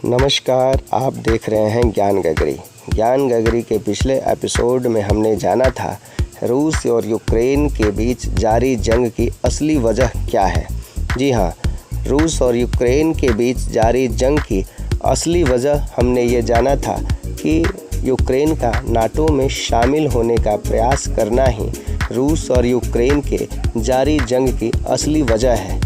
नमस्कार, आप देख रहे हैं ज्ञान गगरी। ज्ञान गगरी के पिछले एपिसोड में हमने जाना था रूस और यूक्रेन के बीच जारी जंग की असली वजह क्या है। जी हाँ, रूस और यूक्रेन के बीच जारी जंग की असली वजह हमने ये जाना था कि यूक्रेन का नाटो में शामिल होने का प्रयास करना ही रूस और यूक्रेन के जारी जंग की असली वजह है।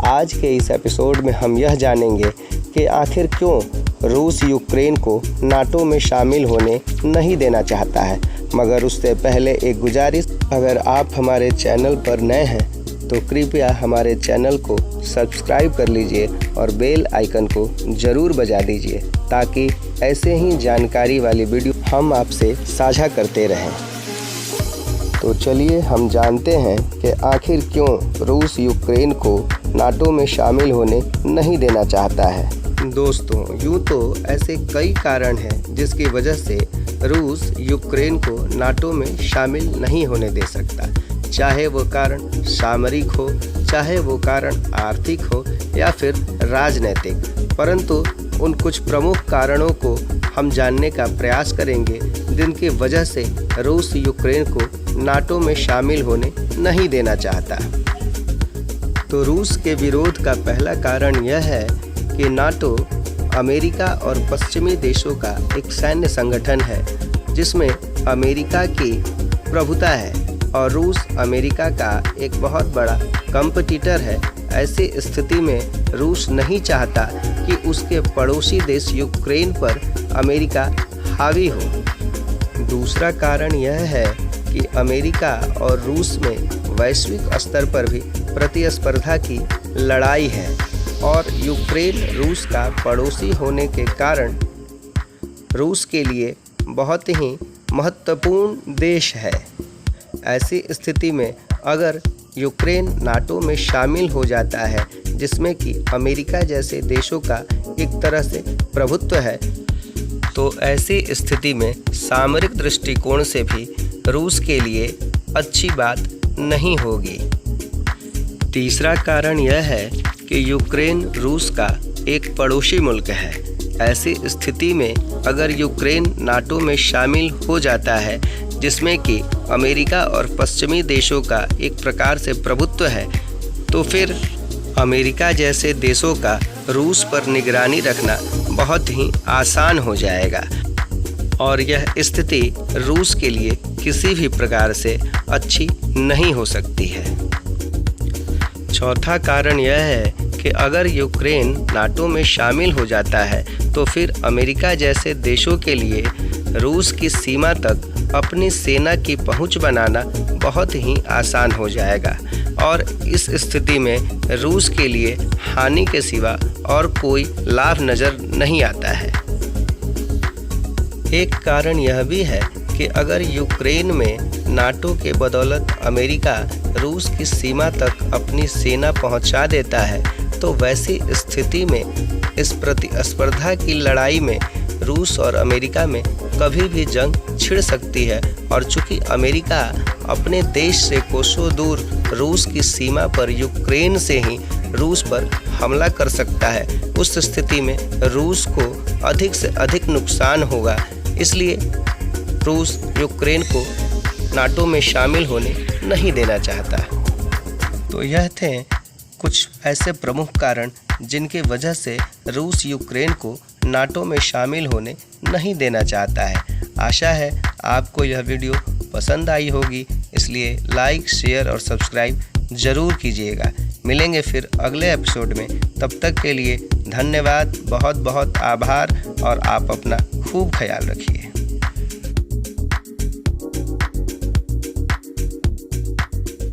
आज के इस एपिसोड में हम यह जानेंगे कि आखिर क्यों रूस यूक्रेन को नाटो में शामिल होने नहीं देना चाहता है। मगर उससे पहले एक गुजारिश, अगर आप हमारे चैनल पर नए हैं तो कृपया हमारे चैनल को सब्सक्राइब कर लीजिए और बेल आइकन को ज़रूर बजा दीजिए ताकि ऐसे ही जानकारी वाली वीडियो हम आपसे साझा करते रहें। तो चलिए हम जानते हैं कि आखिर क्यों रूस यूक्रेन को नाटो में शामिल होने नहीं देना चाहता है। दोस्तों, यूँ तो ऐसे कई कारण हैं जिसकी वजह से रूस यूक्रेन को नाटो में शामिल नहीं होने दे सकता, चाहे वो कारण सामरिक हो, चाहे वो कारण आर्थिक हो या फिर राजनैतिक। परंतु उन कुछ प्रमुख कारणों को हम जानने का प्रयास करेंगे जिनकी वजह से रूस यूक्रेन को नाटो में शामिल होने नहीं देना चाहता। तो रूस के विरोध का पहला कारण यह है कि नाटो अमेरिका और पश्चिमी देशों का एक सैन्य संगठन है जिसमें अमेरिका की प्रभुता है और रूस अमेरिका का एक बहुत बड़ा कंपटीटर है। ऐसी स्थिति में रूस नहीं चाहता कि उसके पड़ोसी देश यूक्रेन पर अमेरिका हावी हो। दूसरा कारण यह है कि अमेरिका और रूस में वैश्विक स्तर पर भी प्रतिस्पर्धा की लड़ाई है और यूक्रेन रूस का पड़ोसी होने के कारण रूस के लिए बहुत ही महत्वपूर्ण देश है। ऐसी स्थिति में अगर यूक्रेन नाटो में शामिल हो जाता है जिसमें कि अमेरिका जैसे देशों का एक तरह से प्रभुत्व है, तो ऐसी स्थिति में सामरिक दृष्टिकोण से भी रूस के लिए अच्छी बात नहीं होगी। तीसरा कारण यह है कि यूक्रेन रूस का एक पड़ोसी मुल्क है। ऐसी स्थिति में अगर यूक्रेन नाटो में शामिल हो जाता है जिसमें कि अमेरिका और पश्चिमी देशों का एक प्रकार से प्रभुत्व है, तो फिर अमेरिका जैसे देशों का रूस पर निगरानी रखना बहुत ही आसान हो जाएगा और यह स्थिति रूस के लिए किसी भी प्रकार से अच्छी नहीं हो सकती है। चौथा कारण यह है कि अगर यूक्रेन नाटो में शामिल हो जाता है तो फिर अमेरिका जैसे देशों के लिए रूस की सीमा तक अपनी सेना की पहुंच बनाना बहुत ही आसान हो जाएगा और इस स्थिति में रूस के लिए हानि के सिवा और कोई लाभ नज़र नहीं आता है। एक कारण यह भी है कि अगर यूक्रेन में नाटो के बदौलत अमेरिका रूस की सीमा तक अपनी सेना पहुंचा देता है तो वैसी स्थिति में इस प्रतिस्पर्धा की लड़ाई में रूस और अमेरिका में कभी भी जंग छिड़ सकती है और चूंकि अमेरिका अपने देश से कोसों दूर रूस की सीमा पर यूक्रेन से ही रूस पर हमला कर सकता है, उस स्थिति में रूस को अधिक से अधिक नुकसान होगा। इसलिए रूस यूक्रेन को नाटो में शामिल होने नहीं देना चाहता। तो यह थे कुछ ऐसे प्रमुख कारण जिनकी वजह से रूस यूक्रेन को नाटो में शामिल होने नहीं देना चाहता है। आशा है आपको यह वीडियो पसंद आई होगी, इसलिए लाइक, शेयर और सब्सक्राइब ज़रूर कीजिएगा। मिलेंगे फिर अगले एपिसोड में, तब तक के लिए धन्यवाद, बहुत बहुत आभार और आप अपना खूब ख्याल रखिए।